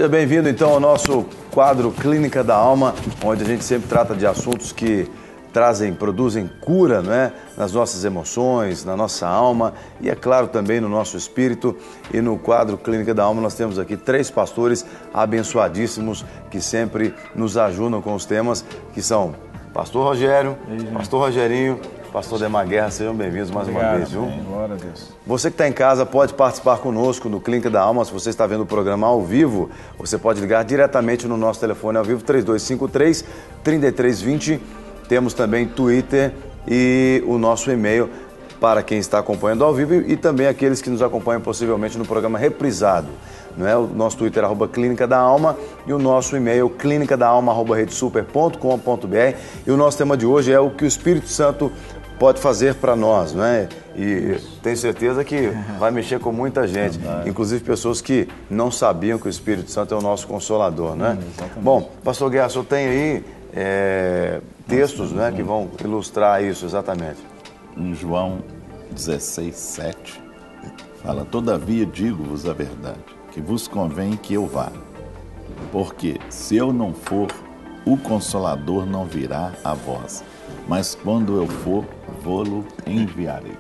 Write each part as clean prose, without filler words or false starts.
Seja bem-vindo então ao nosso quadro Clínica da Alma, onde a gente sempre trata de assuntos que produzem cura, não é? Nas nossas emoções, na nossa alma e, é claro, também no nosso espírito. E no quadro Clínica da Alma nós temos aqui 3 pastores abençoadíssimos que sempre nos ajudam com os temas, que são Pastor Rogério, Pastor Rogerinho, Pastor Demar Guerra. Sejam bem-vindos mais uma vez, viu? Glória a Deus. Você que está em casa pode participar conosco no Clínica da Alma. Se você está vendo o programa ao vivo, você pode ligar diretamente no nosso telefone ao vivo, 3253-3320. Temos também Twitter e o nosso e-mail para quem está acompanhando ao vivo e também aqueles que nos acompanham possivelmente no programa reprisado. Não é? O nosso Twitter é @Clínica da Alma e o nosso e-mail clinicadaalma@redesuper.com.br. E o nosso tema de hoje é o que o Espírito Santo pode fazer para nós, não é? E tenho certeza que vai mexer com muita gente, inclusive pessoas que não sabiam que o Espírito Santo é o nosso Consolador, não é? Bom, Pastor Guerra, o senhor tem aí textos, né, que vão ilustrar isso exatamente. Em João 16:7, fala: todavia digo-vos a verdade, que vos convém que eu vá, porque se eu não for, o Consolador não virá a vós, mas quando eu for, vô-lo enviarei.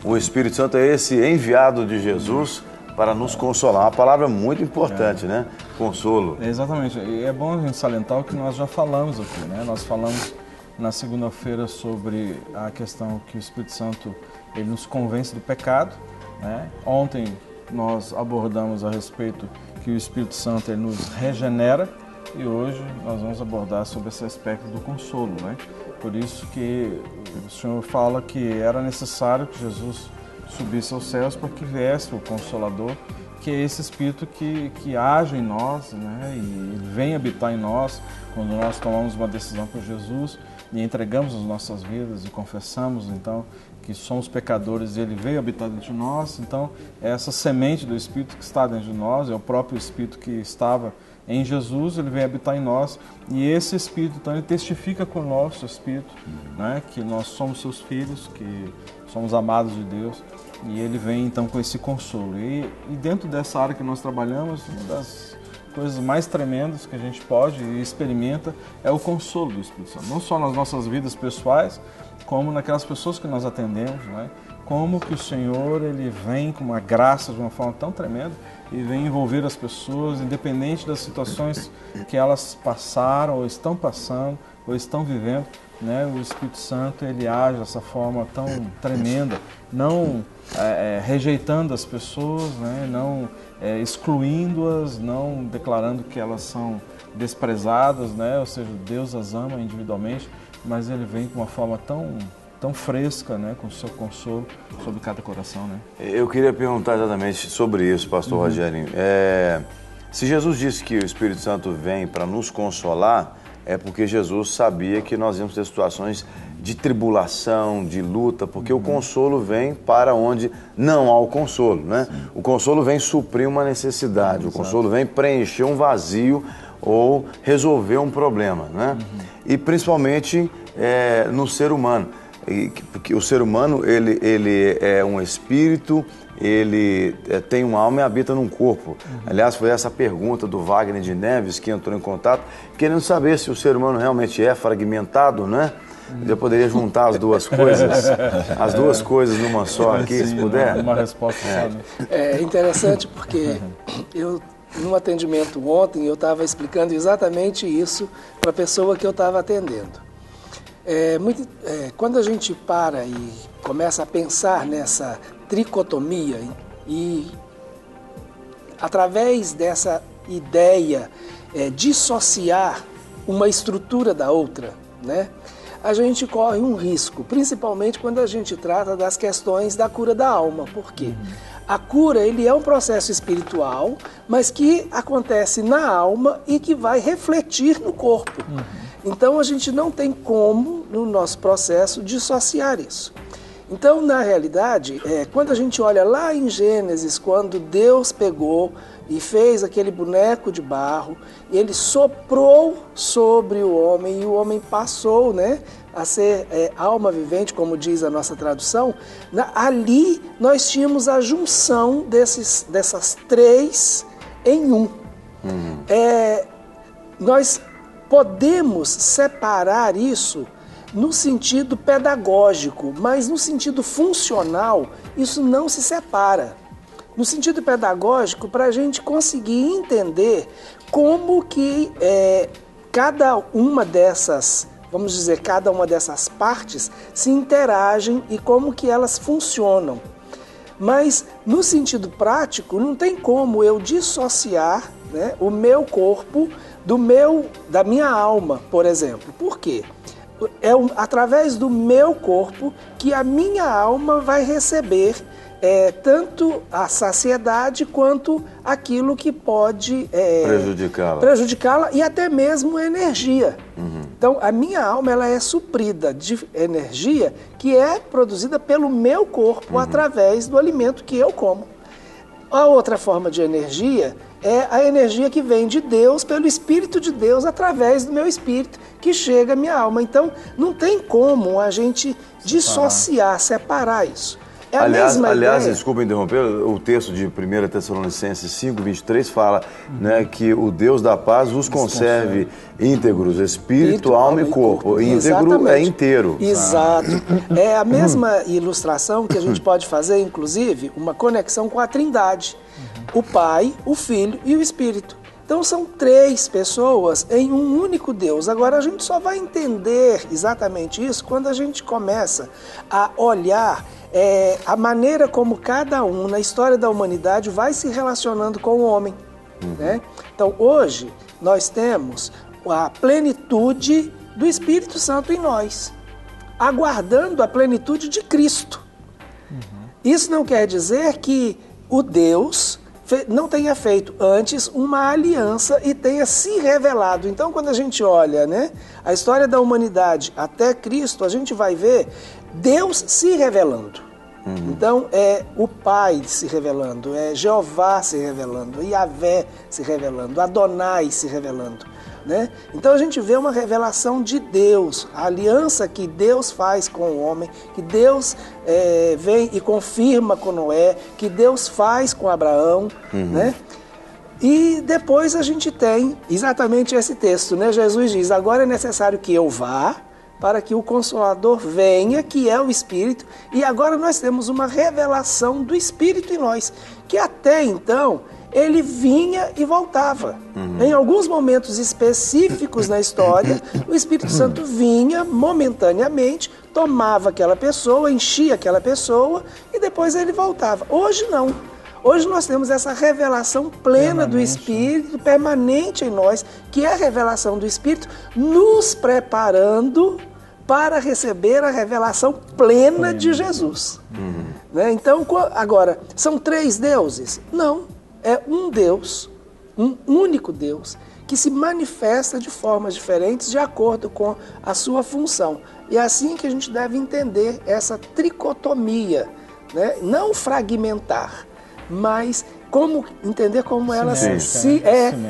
O Espírito Santo é esse enviado de Jesus para nos consolar. Uma palavra muito importante, né? Consolo. Exatamente. E é bom a gente salientar o que nós já falamos aqui, né? Nós falamos na segunda-feira sobre a questão que o Espírito Santo ele nos convence do pecado, né? Ontem nós abordamos a respeito que o Espírito Santo ele nos regenera e hoje nós vamos abordar sobre esse aspecto do consolo, né? Por isso que o Senhor fala que era necessário que Jesus subisse aos céus para que viesse o Consolador, que é esse Espírito que age em nós, né? E ele vem habitar em nós quando nós tomamos uma decisão por Jesus e entregamos as nossas vidas e confessamos, então, que somos pecadores e ele veio habitar dentro de nós. Então, é essa semente do Espírito que está dentro de nós, é o próprio Espírito que estava em Jesus, ele vem habitar em nós e esse Espírito, então, ele testifica com o nosso Espírito, né? Que nós somos seus filhos, que somos amados de Deus. E ele vem então com esse consolo. E dentro dessa área que nós trabalhamos, uma das coisas mais tremendas que a gente pode e experimenta é o consolo do Espírito Santo. Não só nas nossas vidas pessoais, como naquelas pessoas que nós atendemos, né? Como que o Senhor ele vem com uma graça de uma forma tão tremenda e vem envolver as pessoas, independente das situações que elas passaram ou estão passando ou estão vivendo. Né? O Espírito Santo ele age dessa forma tão tremenda, não rejeitando as pessoas, né? Não excluindo-as, não declarando que elas são desprezadas, né? Ou seja, Deus as ama individualmente, mas ele vem com uma forma tão fresca, né? Com o seu consolo sobre cada coração. Né? Eu queria perguntar exatamente sobre isso, Pastor Rogerinho. Se Jesus disse que o Espírito Santo vem para nos consolar, é porque Jesus sabia que nós íamos ter situações de tribulação, de luta, porque o consolo vem para onde não há o consolo, né? O consolo vem suprir uma necessidade, o consolo vem preencher um vazio ou resolver um problema, né? E principalmente no ser humano, porque o ser humano ele é um espírito, ele tem uma alma e habita num corpo. Aliás, foi essa pergunta do Wagner de Neves que entrou em contato, querendo saber se o ser humano realmente é fragmentado, né? Eu poderia juntar as duas coisas numa só aqui, se puder. Uma resposta só. É interessante porque no atendimento ontem, eu estava explicando exatamente isso para a pessoa que eu estava atendendo. Quando a gente para e começa a pensar nessa tricotomia e através dessa ideia dissociar uma estrutura da outra, né? A gente corre um risco, principalmente quando a gente trata das questões da cura da alma. Por quê? A cura ele é um processo espiritual, mas que acontece na alma e que vai refletir no corpo. Então a gente não tem como, no nosso processo, dissociar isso. Então, na realidade, quando a gente olha lá em Gênesis, quando Deus pegou e fez aquele boneco de barro, ele soprou sobre o homem e o homem passou, né, a ser alma vivente, como diz a nossa tradução. Ali nós tínhamos a junção dessas três em um. Nós podemos separar isso no sentido pedagógico, mas no sentido funcional, isso não se separa. No sentido pedagógico, para a gente conseguir entender como que cada uma dessas, vamos dizer, cada uma dessas partes se interagem e como que elas funcionam. Mas no sentido prático, não tem como eu dissociar, né, o meu corpo da minha alma, por exemplo. Por quê? É através do meu corpo que a minha alma vai receber tanto a saciedade quanto aquilo que pode prejudicá-la e até mesmo energia. Então, a minha alma ela é suprida de energia que é produzida pelo meu corpo através do alimento que eu como. A outra forma de energia é a energia que vem de Deus, pelo Espírito de Deus, através do meu espírito, que chega à minha alma. Então, não tem como a gente dissociar, separar isso. Aliás, desculpa interromper, o texto de 1 Tessalonicenses 5:23 fala, né, que o Deus da paz os conserve íntegros, espírito, alma e corpo. Íntegro é inteiro. Exato. É a mesma ilustração que a gente pode fazer, inclusive, uma conexão com a Trindade. O Pai, o Filho e o Espírito. Então são 3 pessoas em um único Deus. Agora a gente só vai entender exatamente isso quando a gente começa a olhar a maneira como cada um na história da humanidade vai se relacionando com o homem. Né? Então hoje nós temos a plenitude do Espírito Santo em nós, aguardando a plenitude de Cristo. Isso não quer dizer que o Deus não tenha feito antes uma aliança e tenha se revelado. Então, quando a gente olha, né, a história da humanidade até Cristo, a gente vai ver Deus se revelando. Então, é o Pai se revelando, é Jeová se revelando, Yahvé se revelando, Adonai se revelando. Né? Então a gente vê uma revelação de Deus, a aliança que Deus faz com o homem, que Deus vem e confirma com Noé, que Deus faz com Abraão. Né? E depois a gente tem exatamente esse texto, né? Jesus diz, agora é necessário que eu vá, para que o Consolador venha, que é o Espírito, e agora nós temos uma revelação do Espírito em nós, que até então ele vinha e voltava. Em alguns momentos específicos na história, o Espírito Santo vinha momentaneamente, tomava aquela pessoa, enchia aquela pessoa e depois ele voltava. Hoje não. Hoje nós temos essa revelação plena do Espírito, permanente em nós, que é a revelação do Espírito, nos preparando para receber a revelação plena de Jesus. Né? Então, agora, são 3 deuses? Não. É um Deus, um único Deus, que se manifesta de formas diferentes de acordo com a sua função. E é assim que a gente deve entender essa tricotomia, né? Não fragmentar, mas entender como elas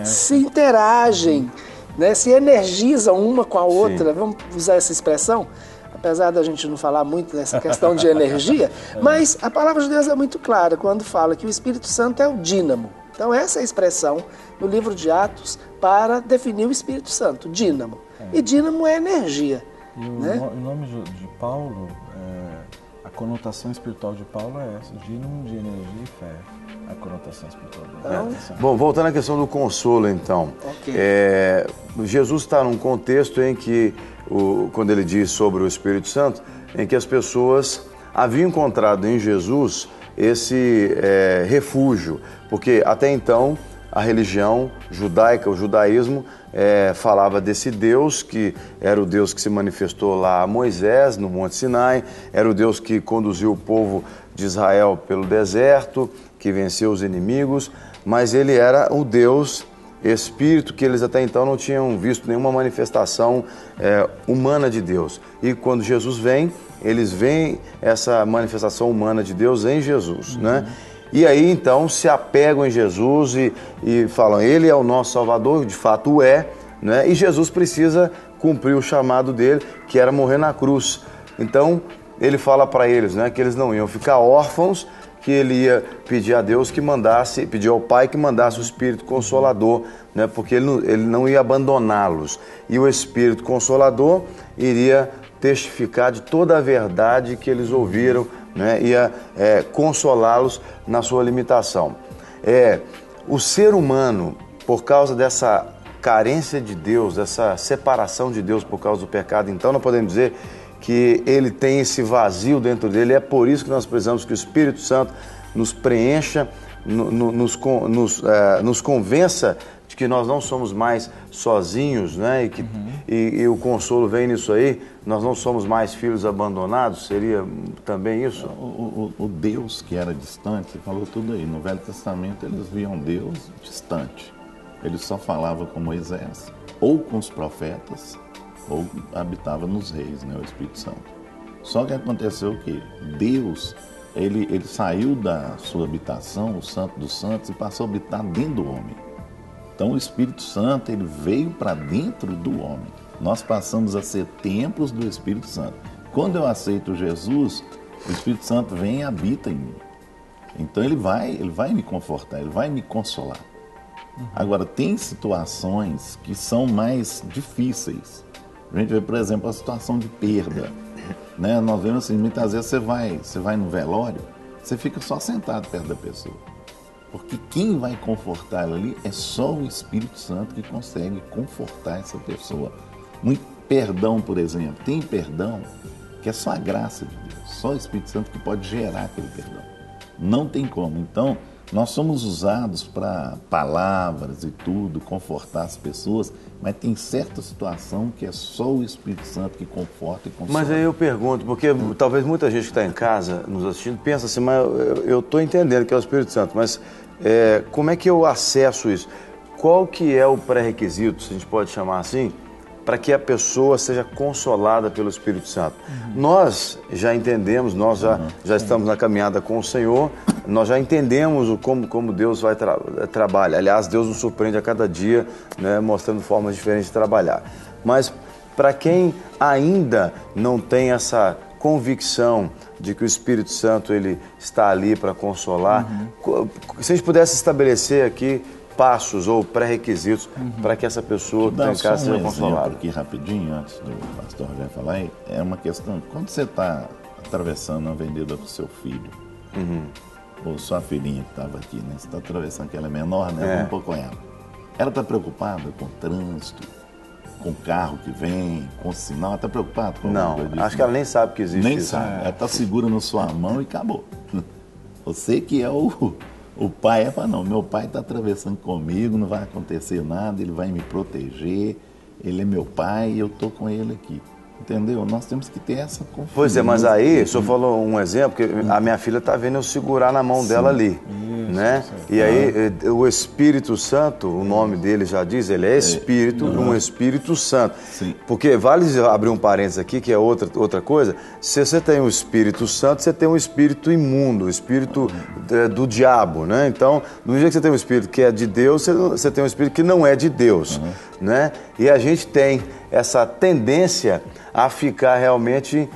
se interagem, né? Se energizam uma com a outra. Vamos usar essa expressão? Apesar da gente não falar muito nessa questão de energia, mas a palavra de Deus é muito clara quando fala que o Espírito Santo é o dínamo. Então essa é a expressão no livro de Atos para definir o Espírito Santo, dínamo. E dínamo é energia. E o nome de Paulo, a conotação espiritual de Paulo é essa, dínamo de energia e fé. A conotação espiritual dele. Bom, voltando à questão do consolo, então. Jesus está num contexto em que, quando ele diz sobre o Espírito Santo, em que as pessoas haviam encontrado em Jesus esse refúgio, porque até então a religião judaica, o judaísmo, falava desse Deus que era o Deus que se manifestou lá a Moisés, no Monte Sinai, era o Deus que conduziu o povo de Israel pelo deserto, que venceu os inimigos, mas ele era o Deus Espírito, que eles até então não tinham visto nenhuma manifestação humana de Deus. E quando Jesus vem, eles veem essa manifestação humana de Deus em Jesus, né? E aí então se apegam em Jesus e falam, ele é o nosso Salvador, de fato é, né? E Jesus precisa cumprir o chamado dele, que era morrer na cruz. Então ele fala para eles, né, que eles não iam ficar órfãos, que ele ia pedir a Deus que mandasse, pedir ao Pai que mandasse o Espírito Consolador, né? Porque ele não ia abandoná-los. E o Espírito Consolador iria testificar de toda a verdade que eles ouviram, né? Ia consolá-los na sua limitação. O ser humano, por causa dessa carência de Deus, dessa separação de Deus por causa do pecado, então nós podemos dizer que ele tem esse vazio dentro dele. É por isso que nós precisamos que o Espírito Santo nos preencha, nos convença de que nós não somos mais sozinhos, né? E o consolo vem nisso aí. Nós não somos mais filhos abandonados. Seria também isso? O Deus que era distante, você falou tudo aí. No Velho Testamento eles viam Deus distante. Ele só falava com Moisés, ou com os profetas, ou habitava nos reis, né, o Espírito Santo. Só que aconteceu o quê? Deus, ele saiu da sua habitação, o Santo dos Santos, e passou a habitar dentro do homem. Então o Espírito Santo, ele veio para dentro do homem. Nós passamos a ser templos do Espírito Santo. Quando eu aceito Jesus, o Espírito Santo vem e habita em mim. Então ele vai me confortar, ele vai me consolar. Agora, tem situações que são mais difíceis. A gente vê, por exemplo, a situação de perda, né? Nós vemos assim, muitas vezes você vai no velório, você fica só sentado perto da pessoa. Porque quem vai confortar ela ali é só o Espírito Santo que consegue confortar essa pessoa. Muito perdão, por exemplo, tem perdão que é só a graça de Deus, só o Espírito Santo que pode gerar aquele perdão. Não tem como. Então, nós somos usados para palavras e tudo, confortar as pessoas, mas tem certa situação que é só o Espírito Santo que conforta e consola. Mas aí eu pergunto, porque talvez muita gente que está em casa nos assistindo pensa assim, mas eu estou entendendo que é o Espírito Santo, mas como é que eu acesso isso? Qual que é o pré-requisito, se a gente pode chamar assim, para que a pessoa seja consolada pelo Espírito Santo? Nós já entendemos, nós já estamos na caminhada com o Senhor, nós já entendemos como Deus vai trabalhar. Aliás, Deus nos surpreende a cada dia, né, mostrando formas diferentes de trabalhar. Mas para quem ainda não tem essa convicção de que o Espírito Santo ele está ali para consolar, se a gente pudesse estabelecer aqui passos ou pré-requisitos para que essa pessoa que está em casa seja consolada. Aqui rapidinho, antes do pastor já falar, é uma questão, quando você está atravessando a avenida com seu filho, ou sua filhinha que estava aqui, né? Você está atravessando, que ela é menor, né? Vamos pôr com ela. Ela está preocupada com o trânsito, com o carro que vem, com o sinal, ela está preocupada com Não, disso, acho que ela nem sabe que existe nem isso. sabe, ela está segura na sua mão e acabou. Você que é o pai fala, não, meu pai está atravessando comigo, não vai acontecer nada, ele vai me proteger, ele é meu pai e eu estou com ele aqui. Entendeu? Nós temos que ter essa confiança. Pois é, mas aí, o senhor falou um exemplo, que a minha filha está vendo eu segurar na mão dela ali, né? E aí, o Espírito Santo, o nome dele já diz, ele é Espírito, um Espírito Santo. Sim. Porque, vale abrir um parênteses aqui, que é outra coisa, se você tem o Espírito Santo, você tem um espírito imundo, o espírito do diabo, né? Então, no dia que você tem um espírito que é de Deus, você tem um espírito que não é de Deus, né? E a gente tem essa tendência a ficar realmente,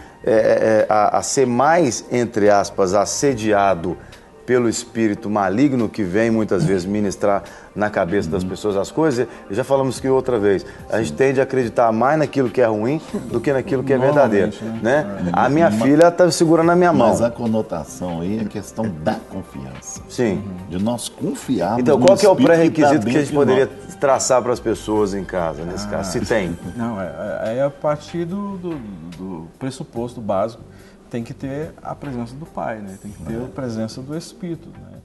a ser mais, entre aspas, assediado pelo espírito maligno que vem muitas vezes ministrar na cabeça das pessoas as coisas. Já falamos que outra vez, a gente tende a acreditar mais naquilo que é ruim do que naquilo que é verdadeiro, né? A minha filha está segurando a minha mão. Mas a conotação aí é a questão da confiança. Sim. De nós confiarmos. Então, qual que é o Espírito pré-requisito que a gente de poderia nós. traçar para as pessoas em casa, nesse caso, se tem? Não, é a partir do pressuposto básico. Tem que ter a presença do Pai, né? Tem que ter a presença do Espírito, né?